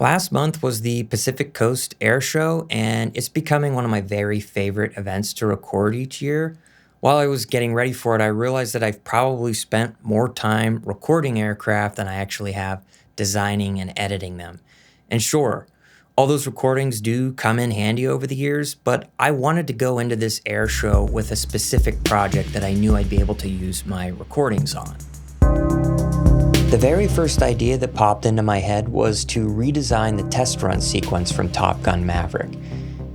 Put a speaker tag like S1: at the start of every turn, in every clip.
S1: Last month was the Pacific Coast Airshow, and it's becoming one of my very favorite events to record each year. While I was getting ready for it, I realized that I've probably spent more time recording aircraft than I actually have designing and editing them. And sure, all those recordings do come in handy over the years, but I wanted to go into this air show with a specific project that I knew I'd be able to use my recordings on. The very first idea that popped into my head was to redesign the test run sequence from Top Gun Maverick.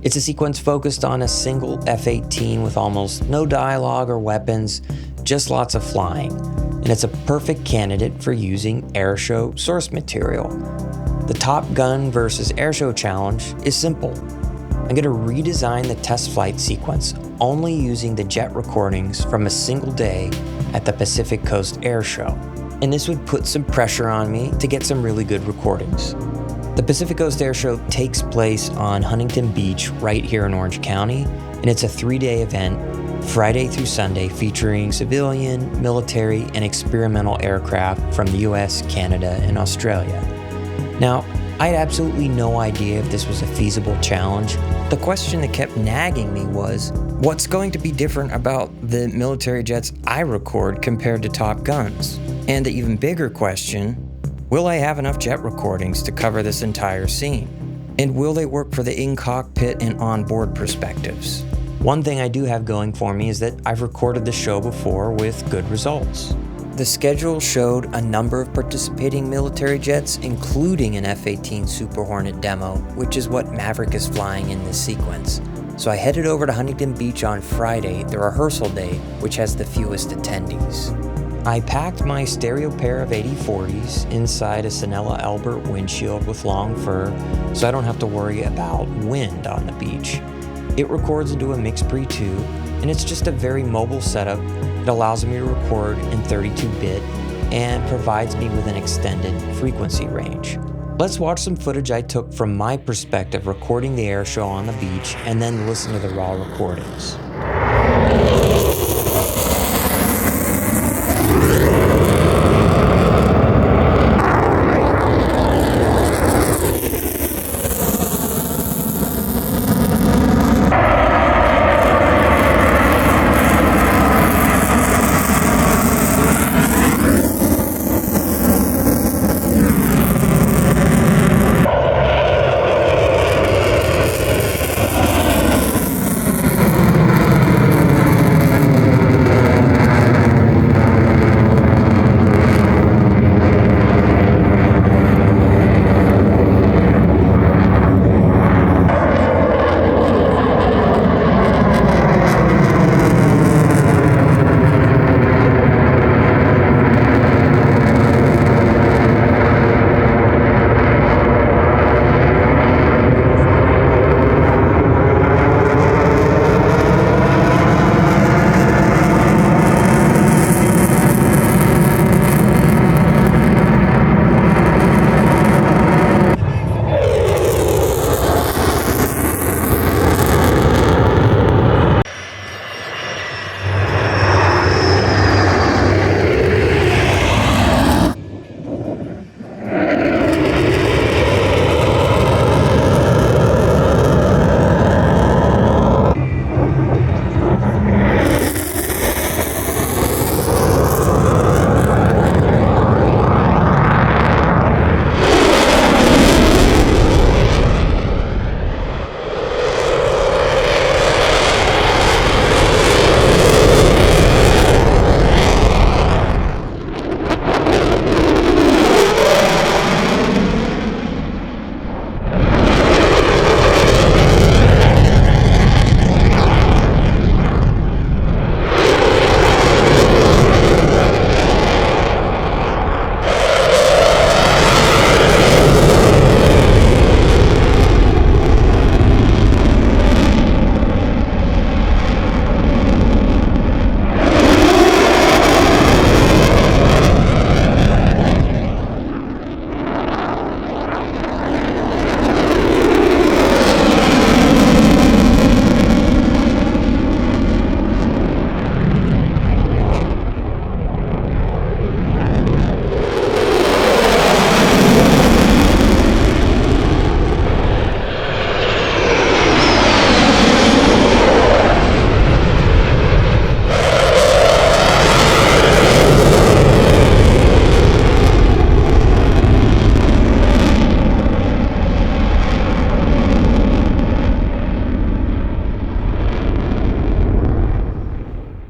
S1: It's a sequence focused on a single F-18 with almost no dialogue or weapons, just lots of flying, and it's a perfect candidate for using airshow source material. The Top Gun vs Airshow challenge is simple. I'm going to redesign the test flight sequence only using the jet recordings from a single day at the Pacific Coast Airshow. And this would put some pressure on me to get some really good recordings. The Pacific Coast Airshow takes place on Huntington Beach right here in Orange County, and it's a 3-day event, Friday through Sunday, featuring civilian, military, and experimental aircraft from the US, Canada, and Australia. Now, I had absolutely no idea if this was a feasible challenge. The question that kept nagging me was, what's going to be different about the military jets I record compared to Top Guns? And the even bigger question, will I have enough jet recordings to cover this entire scene? And will they work for the in-cockpit and on-board perspectives? One thing I do have going for me is that I've recorded the show before with good results. The schedule showed a number of participating military jets, including an F-18 Super Hornet demo, which is what Maverick is flying in this sequence. So I headed over to Huntington Beach on Friday, the rehearsal day, which has the fewest attendees. I packed my stereo pair of 8040s inside a Sanella Albert windshield with long fur, so I don't have to worry about wind on the beach. It records into a Mix-Pre 2, and it's just a very mobile setup. It allows me to record in 32-bit and provides me with an extended frequency range. Let's watch some footage I took from my perspective recording the air show on the beach, and then listen to the raw recordings.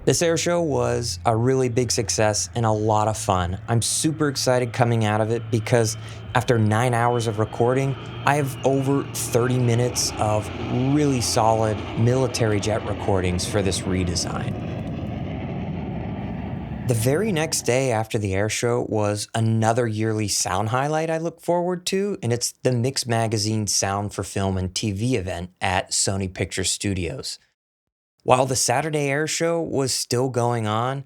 S1: This air show was a really big success and a lot of fun. I'm super excited coming out of it because after 9 hours of recording, I have over 30 minutes of really solid military jet recordings for this redesign. The very next day after the air show was another yearly sound highlight I look forward to, and it's the Mix Magazine Sound for Film and TV event at Sony Picture Studios. While the Saturday air show was still going on,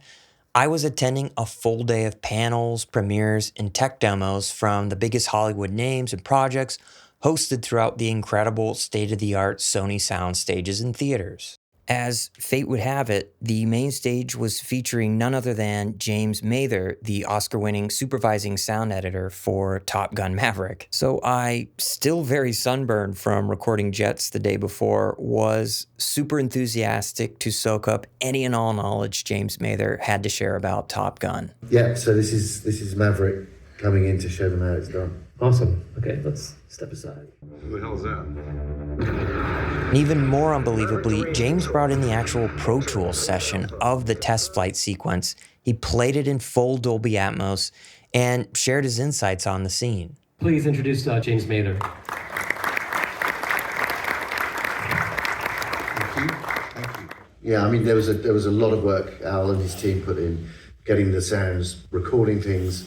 S1: I was attending a full day of panels, premieres, and tech demos from the biggest Hollywood names and projects hosted throughout the incredible state-of-the-art Sony sound stages and theaters. As fate would have it, the main stage was featuring none other than James Mather, the Oscar-winning supervising sound editor for Top Gun Maverick. So I, still very sunburned from recording jets the day before, was super enthusiastic to soak up any and all knowledge James Mather had to share about Top Gun.
S2: Yeah, so this is Maverick coming in to show them how it's done.
S3: Awesome. Okay, let's step aside.
S4: Who the hell is that?
S1: And even more unbelievably, James brought in the actual Pro Tools session of the test flight sequence. He played it in full Dolby Atmos and shared his insights on the scene.
S3: Please introduce James Mather.
S2: Thank you. Yeah, I mean there was a lot of work Al and his team put in getting the sounds, recording things,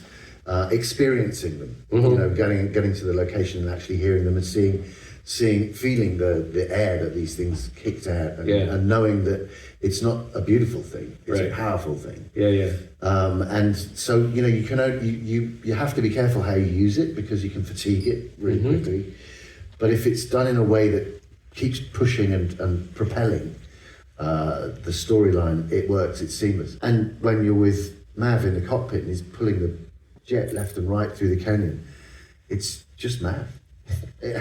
S2: experiencing them.
S3: Mm-hmm.
S2: You know, getting to the location and actually hearing them and feeling the air that these things kicked out, and knowing that it's not a beautiful thing, it's a powerful thing. And so you have to be careful how you use it because you can fatigue it really quickly. But if it's done in a way that keeps pushing and propelling the storyline, it works, it's seamless. And when you're with Mav in the cockpit and he's pulling the jet left and right through the canyon, it's just Mav.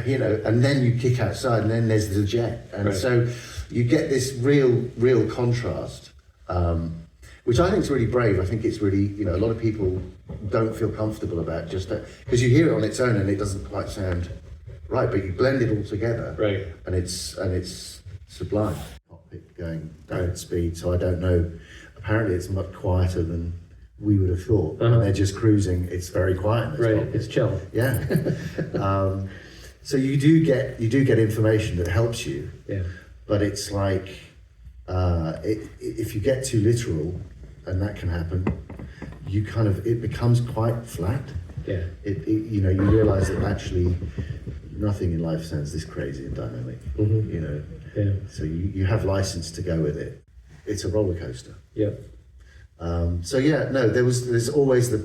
S2: You know, and then you kick outside and then there's the jet, and so you get this real contrast, which I think is really brave. I think it's really, you know, a lot of people don't feel comfortable about just that, because you hear it on its own and it doesn't quite sound right, but you blend it all together, and it's sublime. Cockpit going down at speed, so I don't know, apparently it's much quieter than we would have thought. When they're just cruising, it's very quiet.
S3: It's chill.
S2: Yeah. So you do get information that helps you.
S3: Yeah.
S2: But it's like if you get too literal, and that can happen, it becomes quite flat.
S3: Yeah.
S2: You realize that actually nothing in life sounds this crazy and dynamic. You know.
S3: Yeah.
S2: So you have license to go with it. It's a roller coaster.
S3: Yeah.
S2: There's always the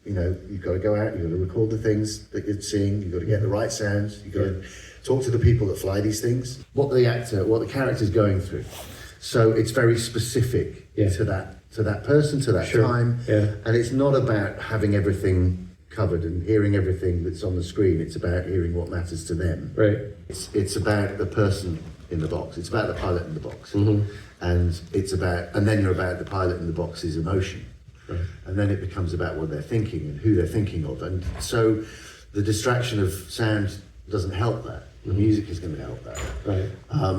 S2: you've got to go out, you've got to record the things that you're seeing, you've got to get the right sounds, you've got to talk to the people that fly these things, what the character's going through. So it's very specific to that person, to that time, and it's not about having everything covered and hearing everything that's on the screen. It's about hearing what matters to them.
S3: Right.
S2: It's about the person in the box. It's about the pilot in the box. And then you're about the pilot in the box's emotion. And then it becomes about what they're thinking and who they're thinking of. And so the distraction of sound doesn't help that. The music is going to help that.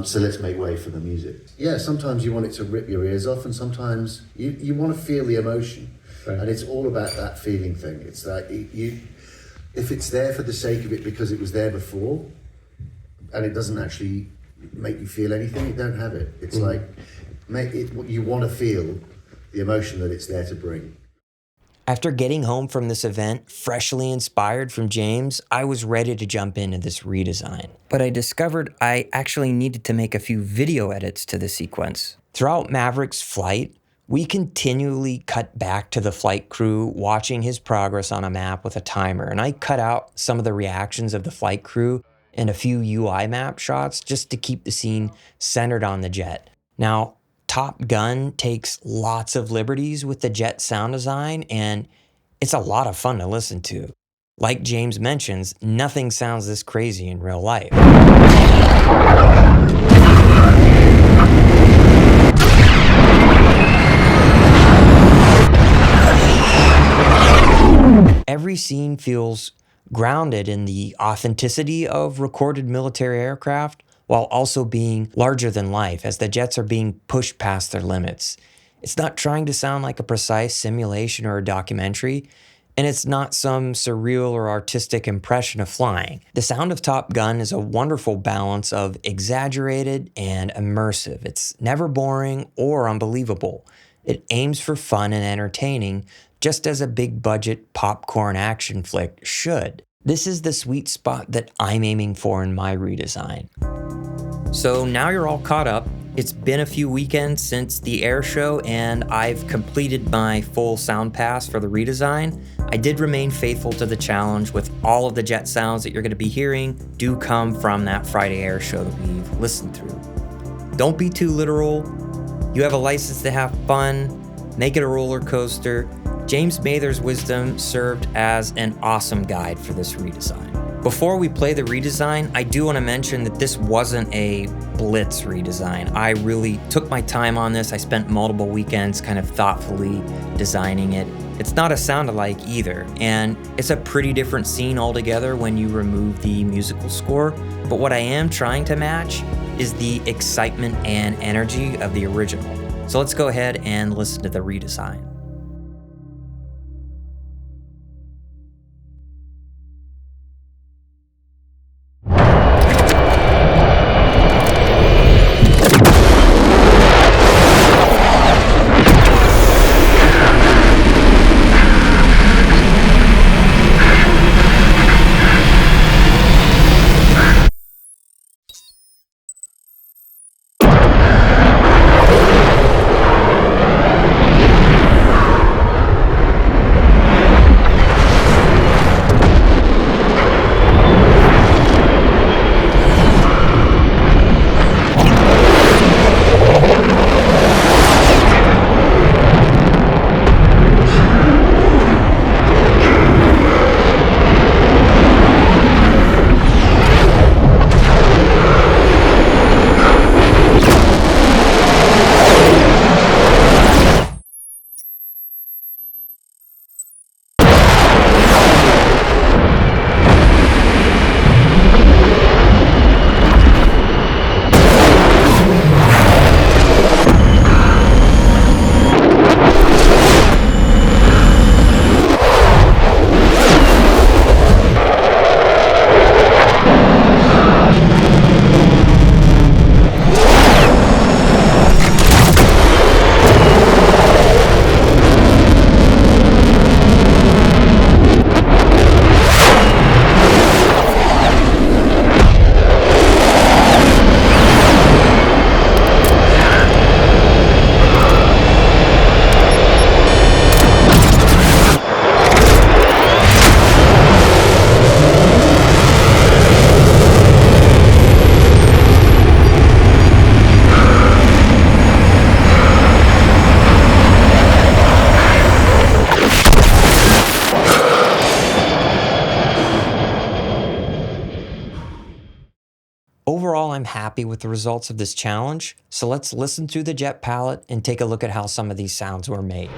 S2: So let's make way for the music. Yeah, sometimes you want it to rip your ears off, and sometimes you want to feel the emotion. And it's all about that feeling thing. It's like if it's there for the sake of it because it was there before, and it doesn't actually make you feel anything, you don't have it. It's like you want to feel the emotion that it's there to bring.
S1: After getting home from this event, freshly inspired from James, I was ready to jump into this redesign. But I discovered I actually needed to make a few video edits to the sequence. Throughout Maverick's flight, we continually cut back to the flight crew watching his progress on a map with a timer, and I cut out some of the reactions of the flight crew and a few UI map shots just to keep the scene centered on the jet. Now, Top Gun takes lots of liberties with the jet sound design, and it's a lot of fun to listen to. Like James mentions, nothing sounds this crazy in real life. Every scene feels grounded in the authenticity of recorded military aircraft, while also being larger than life as the jets are being pushed past their limits. It's not trying to sound like a precise simulation or a documentary, and it's not some surreal or artistic impression of flying. The sound of Top Gun is a wonderful balance of exaggerated and immersive. It's never boring or unbelievable. It aims for fun and entertaining, just as a big budget popcorn action flick should. This is the sweet spot that I'm aiming for in my redesign. So now you're all caught up. It's been a few weekends since the air show, and I've completed my full sound pass for the redesign. I did remain faithful to the challenge, with all of the jet sounds that you're going to be hearing do come from that Friday air show that we've listened through. Don't be too literal. You have a license to have fun. Make it a roller coaster. James Mather's wisdom served as an awesome guide for this redesign. Before we play the redesign, I do want to mention that this wasn't a blitz redesign. I really took my time on this. I spent multiple weekends kind of thoughtfully designing it. It's not a sound-alike either, and it's a pretty different scene altogether when you remove the musical score. But what I am trying to match is the excitement and energy of the original. So let's go ahead and listen to the redesign. Overall, I'm happy with the results of this challenge, so let's listen through the jet palette and take a look at how some of these sounds were made.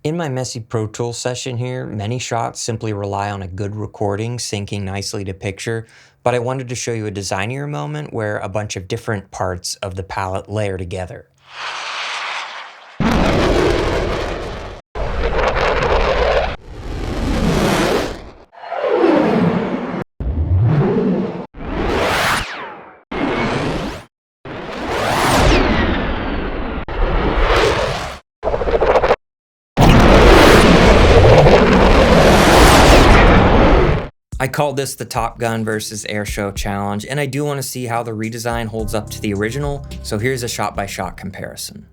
S1: In my messy Pro Tools session here, many shots simply rely on a good recording syncing nicely to picture, but I wanted to show you a designier moment where a bunch of different parts of the palette layer together. I called this the Top Gun vs Airshow challenge, and I do want to see how the redesign holds up to the original, so here's a shot-by-shot comparison.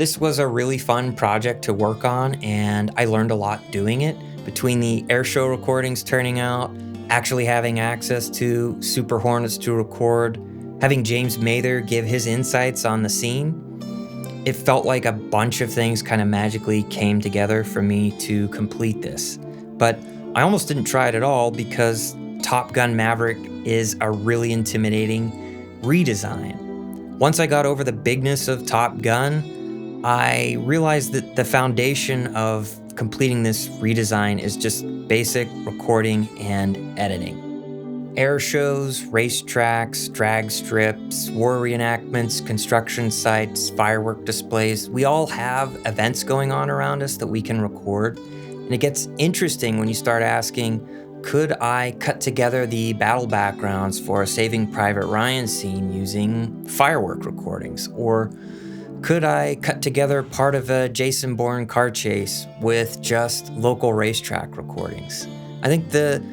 S1: This was a really fun project to work on, and I learned a lot doing it. Between the airshow recordings turning out, actually having access to Super Hornets to record, having James Mather give his insights on the scene, it felt like a bunch of things kind of magically came together for me to complete this. But I almost didn't try it at all because Top Gun Maverick is a really intimidating redesign. Once I got over the bigness of Top Gun, I realized that the foundation of completing this redesign is just basic recording and editing. Air shows, racetracks, drag strips, war reenactments, construction sites, firework displays, we all have events going on around us that we can record. And it gets interesting when you start asking, could I cut together the battle backgrounds for a Saving Private Ryan scene using firework recordings? Or could I cut together part of a Jason Bourne car chase with just local racetrack recordings? I think the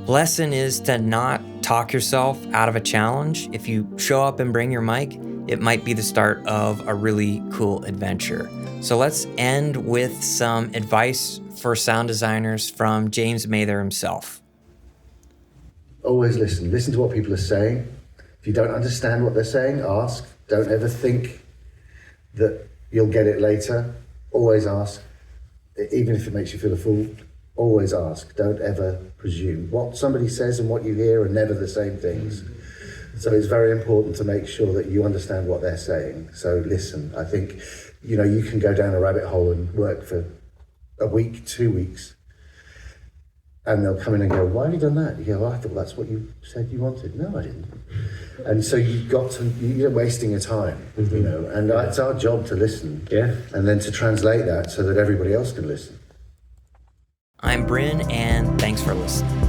S1: lesson is to not talk yourself out of a challenge. If you show up and bring your mic, it might be the start of a really cool adventure. So let's end with some advice for sound designers from James Mather himself.
S2: Always listen. Listen to what people are saying. If you don't understand what they're saying, ask. Don't ever think that you'll get it later. Always ask, even if it makes you feel a fool. Always ask. Don't ever presume. What somebody says and what you hear are never the same things. So it's very important to make sure that you understand what they're saying. So listen. I think, you can go down a rabbit hole and work for a week, 2 weeks, and they'll come in and go, "Why have you done that?" You go, "Well, I thought that's what you said you wanted." "No, I didn't." And so you're wasting your time, and it's our job to listen, and then to translate that so that everybody else can listen.
S1: I'm Bryn, and thanks for listening.